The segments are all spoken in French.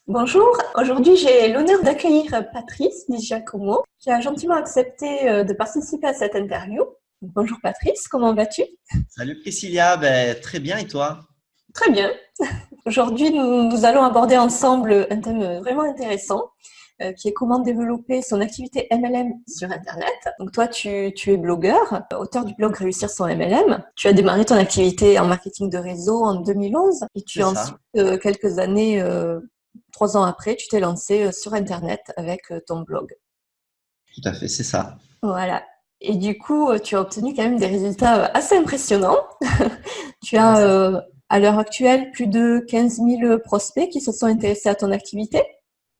Bonjour, aujourd'hui j'ai l'honneur d'accueillir Patrice Di Giacomo qui a gentiment accepté de participer à cette interview. Bonjour Patrice, comment vas-tu? Salut Priscilla, ben, très bien et toi? Très bien. Aujourd'hui nous allons aborder ensemble un thème vraiment intéressant qui est comment développer son activité MLM sur Internet. Donc toi tu es blogueur, auteur du blog Réussir son MLM. Tu as démarré ton activité en marketing de réseau en 2011 et tu C'est as ça, ensuite, quelques années 3 ans après, tu t'es lancé sur Internet avec ton blog. tout à fait, c'est ça. Voilà. Et du coup, tu as obtenu quand même des résultats assez impressionnants. Tu as Merci. à l'heure actuelle plus de 15 000 prospects qui se sont intéressés à ton activité,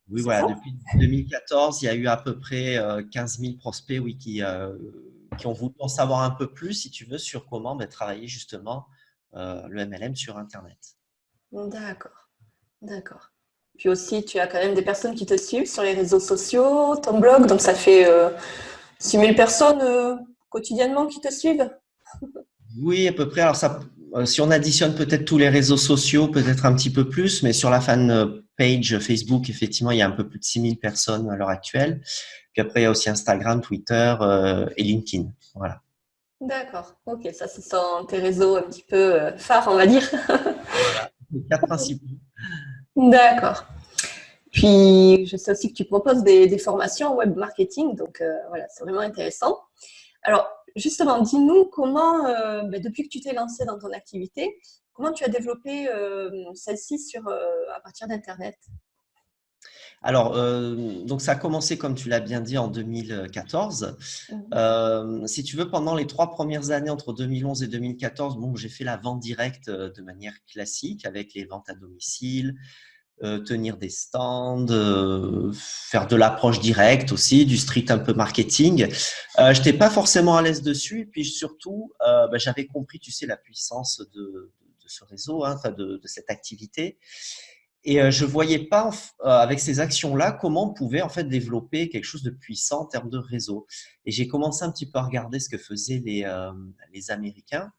Oui, c'est voilà, ça? depuis 2014, il y a eu à peu près 15 000 prospects oui, qui ont voulu en savoir un peu plus, si tu veux, sur comment ben, travailler justement le MLM sur Internet. D'accord, d'accord. Puis aussi, tu as quand même des personnes qui te suivent sur les réseaux sociaux, ton blog, donc ça fait 6 000 personnes quotidiennement qui te suivent. Oui, à peu près. Alors, si on additionne peut-être tous les réseaux sociaux, peut-être un petit peu plus, mais sur la fan page Facebook, effectivement, il y a un peu plus de 6 000 personnes à l'heure actuelle. Puis après, il y a aussi Instagram, Twitter et LinkedIn. Voilà. D'accord, ok, ça ce sont tes réseaux un petit peu phares, on va dire. Voilà. Les quatre principaux. D'accord. Puis, je sais aussi que tu proposes des formations en web marketing, donc voilà, c'est vraiment intéressant. Alors, justement, dis-nous comment, depuis que tu t'es lancé dans ton activité, comment tu as développé celle-ci à partir d'Internet? Alors, donc ça a commencé, comme tu l'as bien dit, en 2014. Mhm. Si tu veux, pendant les 3 premières années, entre 2011 et 2014, bon, j'ai fait la vente directe de manière classique avec les ventes à domicile, tenir des stands, faire de l'approche directe aussi, du street un peu marketing. Je n'étais pas forcément à l'aise dessus. Et puis surtout, j'avais compris, tu sais, la puissance de ce réseau, hein, enfin de cette activité. Et je voyais pas, avec ces actions-là, comment on pouvait en fait développer quelque chose de puissant en termes de réseau. Et j'ai commencé un petit peu à regarder ce que faisaient les Américains,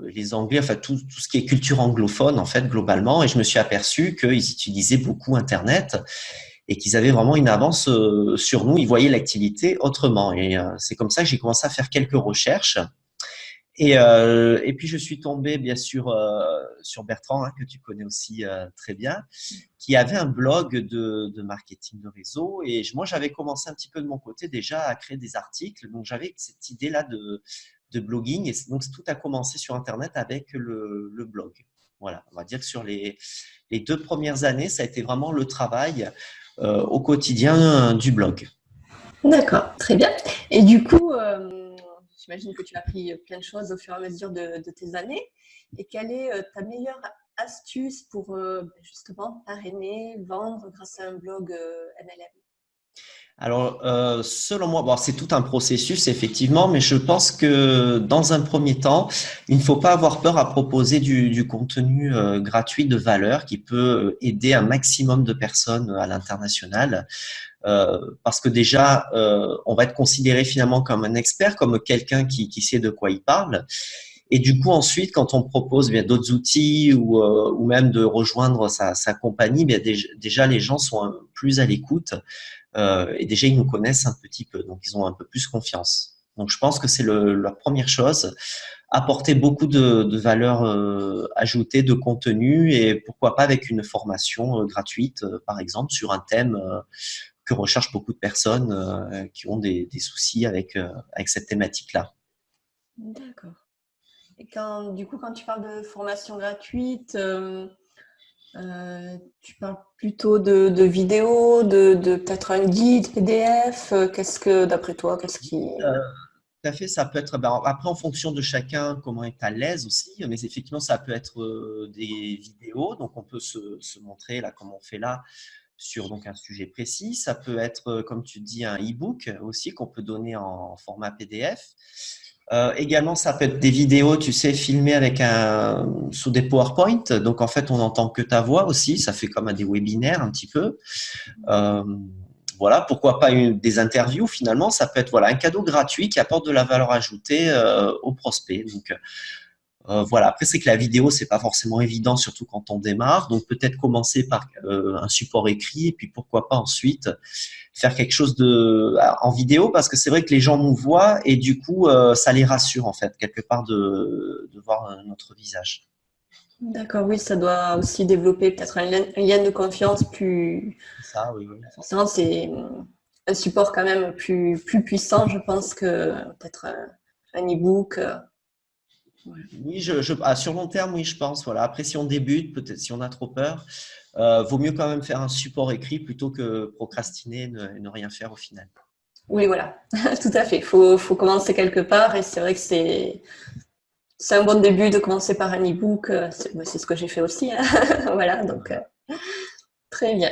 les Anglais, enfin tout ce qui est culture anglophone en fait globalement. Et je me suis aperçu qu'ils utilisaient beaucoup Internet et qu'ils avaient vraiment une avance sur nous. Ils voyaient l'activité autrement. Et c'est comme ça que j'ai commencé à faire quelques recherches. Et puis je suis tombé bien sûr sur Bertrand, hein, que tu connais aussi très bien, qui avait un blog de marketing de réseau. Et moi, j'avais commencé un petit peu de mon côté déjà à créer des articles. Donc, j'avais cette idée-là de blogging. Et donc, tout a commencé sur Internet avec le blog. Voilà, on va dire que sur les 2 premières années, ça a été vraiment le travail au quotidien du blog. D'accord, très bien. Et du coup, j'imagine que tu as appris plein de choses au fur et à mesure de tes années. Et quelle est ta meilleure astuce pour justement parrainer, vendre grâce à un blog MLM? Alors, selon moi, bon, c'est tout un processus, effectivement, mais je pense que dans un premier temps, il ne faut pas avoir peur à proposer du contenu gratuit de valeur qui peut aider un maximum de personnes à l'international. Parce que déjà, on va être considéré finalement comme un expert, comme quelqu'un qui sait de quoi il parle. Et du coup, ensuite, quand on propose bien d'autres outils ou même de rejoindre sa compagnie, bien déjà, les gens sont plus à l'écoute et déjà, ils nous connaissent un petit peu, donc ils ont un peu plus confiance. Donc, je pense que c'est la première chose, apporter beaucoup de valeur ajoutée, de contenu, et pourquoi pas avec une formation gratuite, par exemple, sur un thème que recherchent beaucoup de personnes qui ont des soucis avec cette thématique-là. D'accord. Et du coup, quand tu parles de formation gratuite, tu parles plutôt de vidéos, de peut-être un guide PDF. Qu'est-ce que, d'après toi, qu'est-ce qui... Tout à fait, ça peut être, ben, après en fonction de chacun, comment est à l'aise aussi, mais effectivement, ça peut être des vidéos, donc on peut se montrer là, comme on fait là, sur donc un sujet précis. Ça peut être, comme tu dis, un e-book aussi qu'on peut donner en format PDF. Également, ça peut être des vidéos, tu sais, filmées sous des PowerPoint. Donc, en fait, on n'entend que ta voix aussi. Ça fait comme des webinaires un petit peu. Euh, voilà, pourquoi pas des interviews finalement. Ça peut être voilà, un cadeau gratuit qui apporte de la valeur ajoutée aux prospects. Donc, Voilà. Après, c'est que la vidéo, c'est pas forcément évident, surtout quand on démarre. Donc, peut-être commencer par un support écrit, et puis pourquoi pas ensuite faire quelque chose en vidéo, parce que c'est vrai que les gens nous voient et du coup, ça les rassure en fait, quelque part de voir notre visage. D'accord, oui, ça doit aussi développer peut-être un lien de confiance plus. Ça, oui, oui. Forcément, c'est un support quand même plus puissant, je pense, que peut-être un e-book. Ouais. Oui, sur long terme, oui, je pense. Voilà. Après, si on débute, peut-être si on a trop peur, vaut mieux quand même faire un support écrit plutôt que procrastiner et ne rien faire au final. Oui, voilà, tout à fait. Faut commencer quelque part et c'est vrai que c'est un bon début de commencer par un e-book. C'est ce que j'ai fait aussi, hein. Voilà, donc très bien.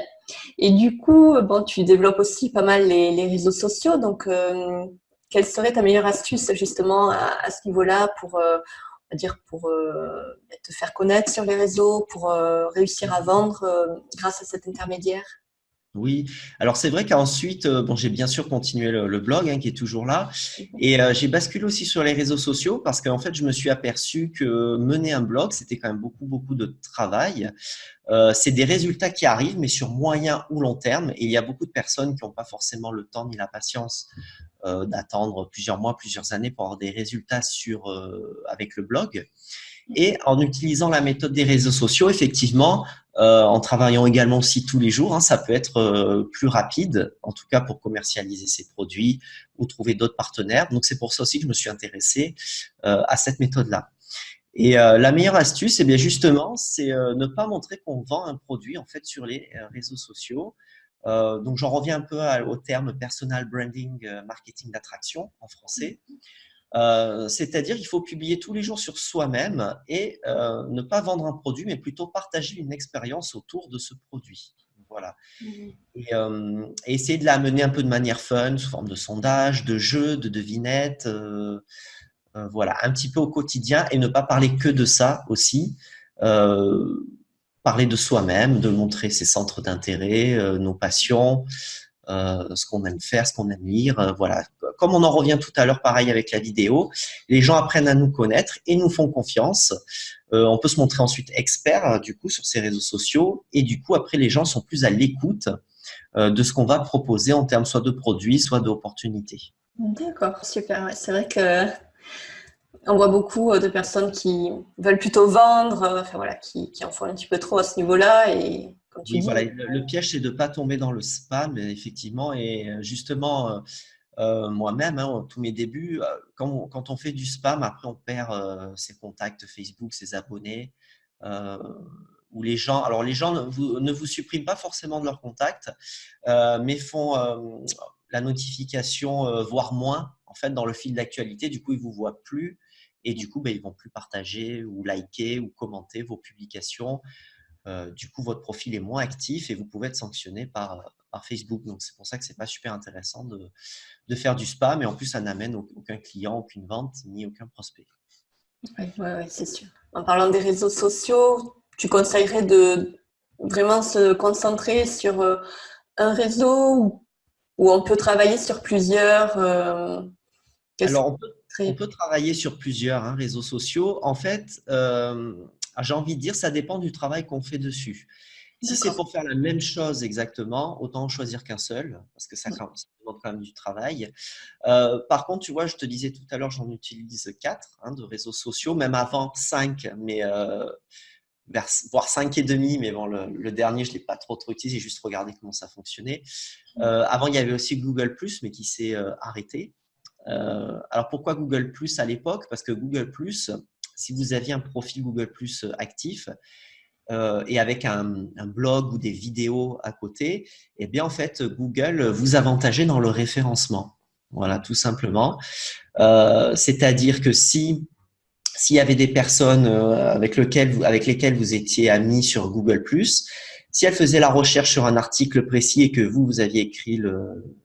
Et du coup, bon, tu développes aussi pas mal les réseaux sociaux. Donc, quelle serait ta meilleure astuce justement à ce niveau-là pour, on va dire, pour te faire connaître sur les réseaux, pour réussir à vendre grâce à cet intermédiaire? Oui, alors c'est vrai qu'ensuite, bon, j'ai bien sûr continué le blog hein, qui est toujours là et j'ai basculé aussi sur les réseaux sociaux parce qu'en fait, je me suis aperçu que mener un blog, c'était quand même beaucoup de travail. C'est des résultats qui arrivent, mais sur moyen ou long terme. Et il y a beaucoup de personnes qui n'ont pas forcément le temps ni la patience d'attendre plusieurs mois, plusieurs années pour avoir des résultats avec le blog. Et en utilisant la méthode des réseaux sociaux, effectivement, en travaillant également aussi tous les jours, hein, ça peut être plus rapide, en tout cas pour commercialiser ses produits ou trouver d'autres partenaires. Donc c'est pour ça aussi que je me suis intéressé à cette méthode-là. Et la meilleure astuce, eh bien justement, c'est ne pas montrer qu'on vend un produit en fait sur les réseaux sociaux. Donc j'en reviens un peu au terme personal branding, marketing d'attraction en français. C'est-à-dire qu'il faut publier tous les jours sur soi-même et ne pas vendre un produit, mais plutôt partager une expérience autour de ce produit. Voilà. Et essayer de l'amener un peu de manière fun, sous forme de sondage, de jeu, de devinette. Voilà, un petit peu au quotidien et ne pas parler que de ça aussi. Euh, Parler de soi-même, de montrer ses centres d'intérêt, nos passions, ce qu'on aime faire, ce qu'on aime lire. Voilà. Comme on en revient tout à l'heure, pareil avec la vidéo, les gens apprennent à nous connaître et nous font confiance. On peut se montrer ensuite expert du coup sur ces réseaux sociaux et du coup après les gens sont plus à l'écoute de ce qu'on va proposer en termes soit de produits, soit d'opportunités. D'accord, super. Ouais, c'est vrai que on voit beaucoup de personnes qui veulent plutôt vendre, enfin voilà, qui en font un petit peu trop à ce niveau-là. Et comme tu Oui, dis, voilà, le piège, c'est de ne pas tomber dans le spam, effectivement. Et justement, moi-même, hein, tous mes débuts, quand on fait du spam, après, on perd ses contacts Facebook, ses abonnés. euh, Ou les gens, alors les gens ne vous suppriment pas forcément de leurs contacts, mais font la notification, voire moins, en fait, dans le fil d'actualité. Du coup, ils vous voient plus. Et du coup, ben, ils vont plus partager ou liker ou commenter vos publications. Du coup, votre profil est moins actif et vous pouvez être sanctionné par Facebook. Donc, c'est pour ça que c'est pas super intéressant de faire du spam. Et en plus, ça n'amène aucun client, aucune vente, ni aucun prospect. ouais, ouais, ouais, c'est sûr. En parlant des réseaux sociaux, tu conseillerais de vraiment se concentrer sur un réseau où on peut travailler sur plusieurs. Qu'est-ce Alors, qui on serait. peut travailler sur plusieurs hein, réseaux sociaux. En fait, j'ai envie de dire, ça dépend du travail qu'on fait dessus. Si c'est D'accord. pour faire la même chose exactement, autant en choisir qu'un seul, parce que Mm. ça demande quand même du travail. Par contre, tu vois, je te disais tout à l'heure, j'en utilise quatre hein, de réseaux sociaux, même avant cinq, mais voire cinq et demi. Mais bon, le dernier, je l'ai pas trop utilisé, j'ai juste regardé comment ça fonctionnait. Avant, il y avait aussi Google mais qui s'est arrêté. Alors pourquoi Google à l'époque? Parce que Google si vous aviez un profil Google actif et avec un blog ou des vidéos à côté, eh bien en fait Google vous avantageait dans le référencement. Voilà, tout simplement. C'est-à-dire que s'il y avait des personnes avec lesquelles vous étiez amis sur Google+, si elles faisaient la recherche sur un article précis et que vous aviez écrit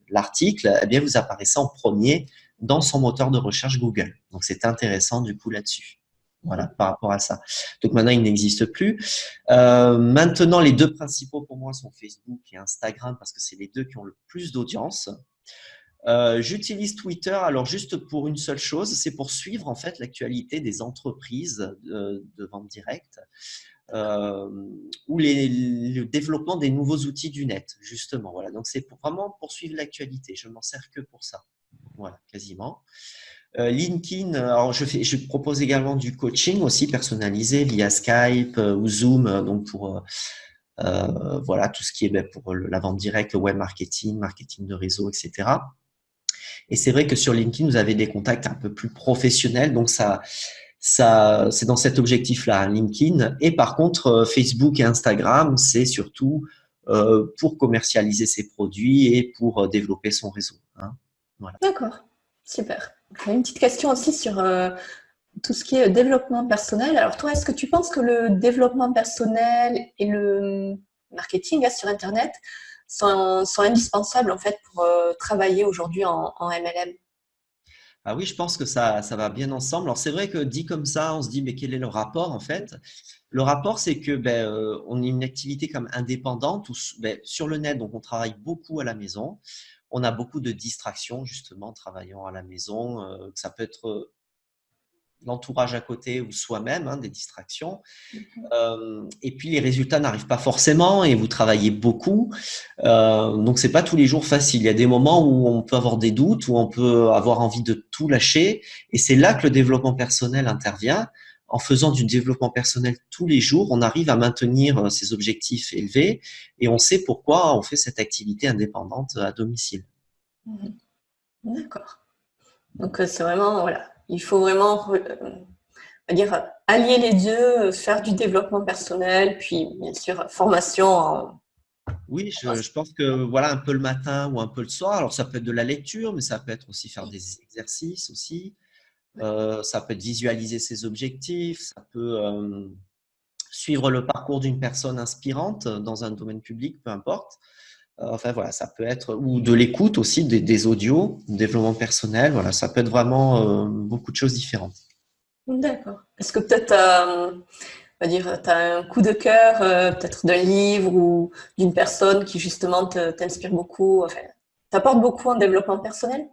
l'article, eh bien, vous apparaissez en premier dans son moteur de recherche Google. Donc, c'est intéressant du coup là-dessus. Voilà, par rapport à ça. Donc maintenant, il n'existe plus. Maintenant, les deux principaux pour moi sont Facebook et Instagram parce que c'est les deux qui ont le plus d'audience. J'utilise Twitter, alors juste pour une seule chose, c'est pour suivre en fait l'actualité des entreprises de vente directe euh, ou le développement des nouveaux outils du net, justement. Voilà. Donc c'est vraiment pour suivre l'actualité. Je m'en sers que pour ça. Voilà, quasiment. LinkedIn, alors je propose également du coaching aussi personnalisé via Skype ou Zoom, donc pour voilà tout ce qui est pour la vente directe, le web marketing, marketing de réseau, etc. Et c'est vrai que sur LinkedIn, vous avez des contacts un peu plus professionnels, donc c'est dans cet objectif-là, hein, LinkedIn. Et par contre, Facebook et Instagram, c'est surtout pour commercialiser ses produits et pour développer son réseau, hein. Voilà. D'accord, super. J'ai une petite question aussi sur tout ce qui est développement personnel. Alors toi, est-ce que tu penses que le développement personnel et le marketing sur Internet sont indispensables en fait pour travailler aujourd'hui en MLM? Ah oui, je pense que ça va bien ensemble. Alors c'est vrai que dit comme ça, on se dit mais quel est le rapport en fait? Le rapport, c'est que on est une activité comme indépendante sur le net, donc on travaille beaucoup à la maison. On a beaucoup de distractions justement travaillant à la maison. Ça peut être l'entourage à côté ou soi-même, hein, des distractions. Et puis les résultats n'arrivent pas forcément et vous travaillez beaucoup. Donc c'est pas tous les jours facile. Il y a des moments où on peut avoir des doutes, où on peut avoir envie de tout lâcher. Et c'est là que le développement personnel intervient. En faisant du développement personnel tous les jours, on arrive à maintenir ses objectifs élevés et on sait pourquoi on fait cette activité indépendante à domicile. Mhm. D'accord. Donc c'est vraiment, voilà, il faut vraiment on va dire, allier les deux, faire du développement personnel, puis bien sûr, formation en… Oui, je pense que voilà un peu le matin ou un peu le soir. Alors ça peut être de la lecture, mais ça peut être aussi faire des exercices aussi. Ça peut être visualiser ses objectifs, ça peut suivre le parcours d'une personne inspirante dans un domaine public, peu importe. Enfin voilà, ça peut être ou de l'écoute aussi, des audios, développement personnel. Voilà, ça peut être vraiment beaucoup de choses différentes. D'accord. Est-ce que peut-être, on va dire, tu as un coup de cœur, peut-être d'un livre ou d'une personne qui justement t'inspire beaucoup, enfin, t'apporte beaucoup en développement personnel?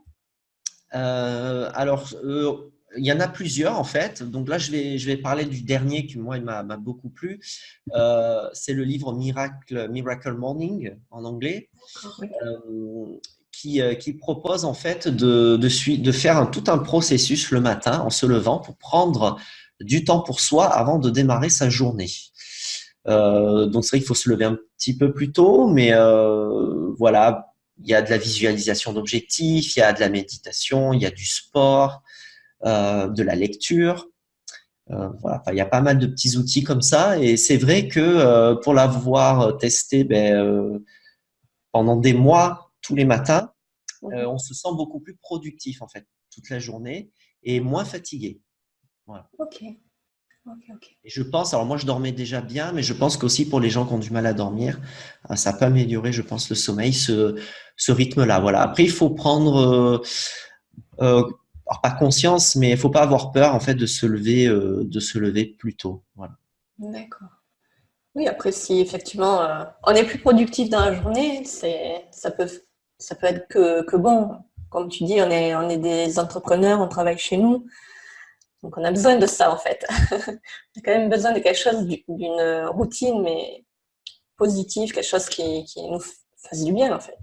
Alors, il y en a plusieurs en fait. Donc là, je vais parler du dernier qui, moi, il m'a beaucoup plu. C'est le livre Miracle Morning en anglais, D'accord, oui. euh, qui propose en fait de faire tout un processus le matin en se levant pour prendre du temps pour soi avant de démarrer sa journée. Donc c'est vrai qu'il faut se lever un petit peu plus tôt, mais voilà, il y a de la visualisation d'objectifs, il y a de la méditation, il y a du sport, de la lecture. Voilà, enfin, il y a pas mal de petits outils comme ça, et c'est vrai que pour l'avoir testé pendant des mois, tous les matins, Mhm. on se sent beaucoup plus productif en fait toute la journée et moins fatigué. Voilà. Ok, ok, ok. Et je pense, alors moi je dormais déjà bien, mais je pense qu'aussi pour les gens qui ont du mal à dormir, ça peut améliorer, je pense, le sommeil, ce rythme-là. Voilà. Après, il faut prendre, euh, alors pas conscience, mais il faut pas avoir peur en fait de se lever plus tôt. Voilà. D'accord. Oui, après, si effectivement on est plus productif dans la journée, ça peut être que bon. Comme tu dis, on est des entrepreneurs, on travaille chez nous. Donc, on a besoin de ça, en fait. On a quand même besoin de quelque chose, d'une routine, mais positive, quelque chose qui nous fasse du bien, en fait.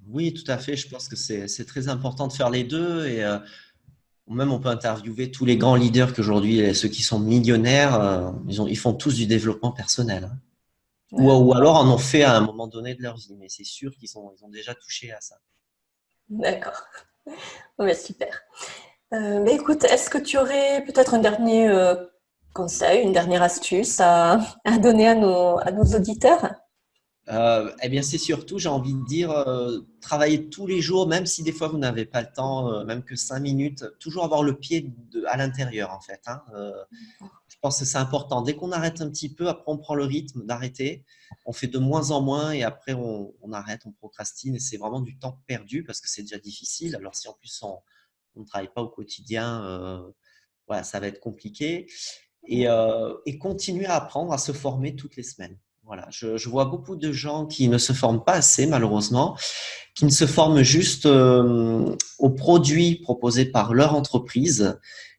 Oui, tout à fait. Je pense que c'est très important de faire les deux et même on peut interviewer tous les grands leaders qu'aujourd'hui, ceux qui sont millionnaires, ils font tous du développement personnel, hein. Ouais, Ou alors en ont fait à un moment donné de leur vie, mais c'est sûr ils ont déjà touché à ça. d'accord. Ouais, super. Écoute, est-ce que tu aurais peut-être un dernier conseil, une dernière astuce à donner à nos auditeurs? Eh bien, c'est surtout, j'ai envie de dire, travailler tous les jours, même si des fois vous n'avez pas le temps, même que 5 minutes, toujours avoir le pied à l'intérieur, en fait, hein. Je pense que c'est important. Dès qu'on arrête un petit peu, après on prend le rythme d'arrêter, on fait de moins en moins et après on arrête, on procrastine et c'est vraiment du temps perdu parce que c'est déjà difficile. Alors si en plus on ne travaille pas au quotidien, voilà, ça va être compliqué. Et continuer à apprendre, à se former toutes les semaines. Voilà, je vois beaucoup de gens qui ne se forment pas assez, malheureusement, qui ne se forment juste aux produits proposés par leur entreprise.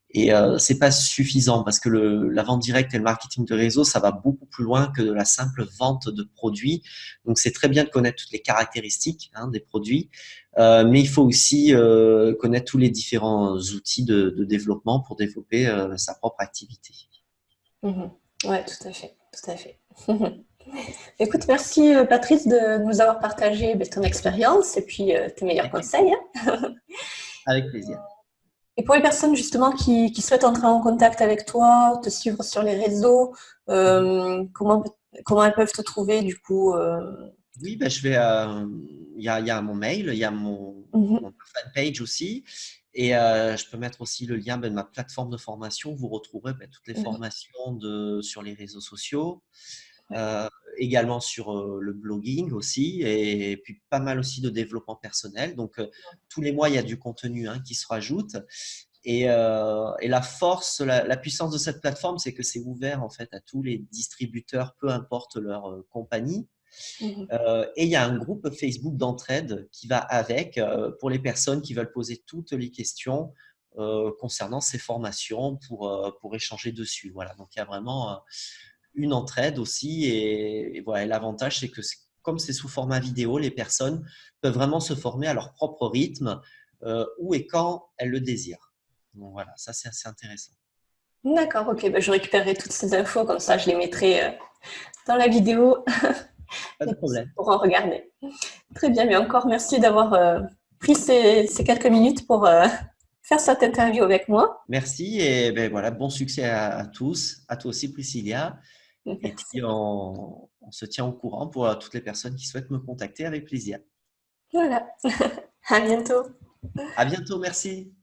Et c'est pas suffisant parce que la vente directe et le marketing de réseau, ça va beaucoup plus loin que la simple vente de produits. Donc, c'est très bien de connaître toutes les caractéristiques des produits, mais il faut aussi connaître tous les différents outils de développement pour développer sa propre activité. Mhm. Ouais, tout à fait, tout à fait. Écoute, merci Patrice de nous avoir partagé ton expérience et puis tes meilleurs Avec conseils, plaisir. hein. Avec plaisir. Et pour les personnes justement qui souhaitent entrer en contact avec toi, te suivre sur les réseaux, Mhm. comment elles peuvent te trouver du coup Oui, ben, il y a mon mail, il y a mhm, mon fanpage aussi. Et je peux mettre aussi le lien de ma plateforme de formation. Vous retrouverez toutes les mhm, formations sur les réseaux sociaux, ouais. euh, également sur le blogging aussi, et puis pas mal aussi de développement personnel. Donc, tous les mois, il y a du contenu qui se rajoute. Et la force, la puissance de cette plateforme, c'est que c'est ouvert en fait à tous les distributeurs, peu importe leur compagnie. Mhm. Et il y a un groupe Facebook d'entraide qui va avec pour les personnes qui veulent poser toutes les questions concernant ces formations pour échanger dessus. Voilà, donc il y a vraiment une entraide aussi. Et voilà, et l'avantage, c'est que comme c'est sous format vidéo, les personnes peuvent vraiment se former à leur propre rythme où et quand elles le désirent. Donc voilà, ça c'est assez intéressant. D'accord, ok, je récupérerai toutes ces infos, comme ça je les mettrai dans la vidéo, Pas de les personnes problème. pourront regarder. Très bien, mais encore merci d'avoir pris ces quelques minutes pour faire cette interview avec moi. Merci et ben voilà, bon succès à tous, à toi aussi Priscilla. Et Merci. puis on se tient au courant pour toutes les personnes qui souhaitent me contacter avec plaisir. Voilà, à bientôt. À bientôt, merci.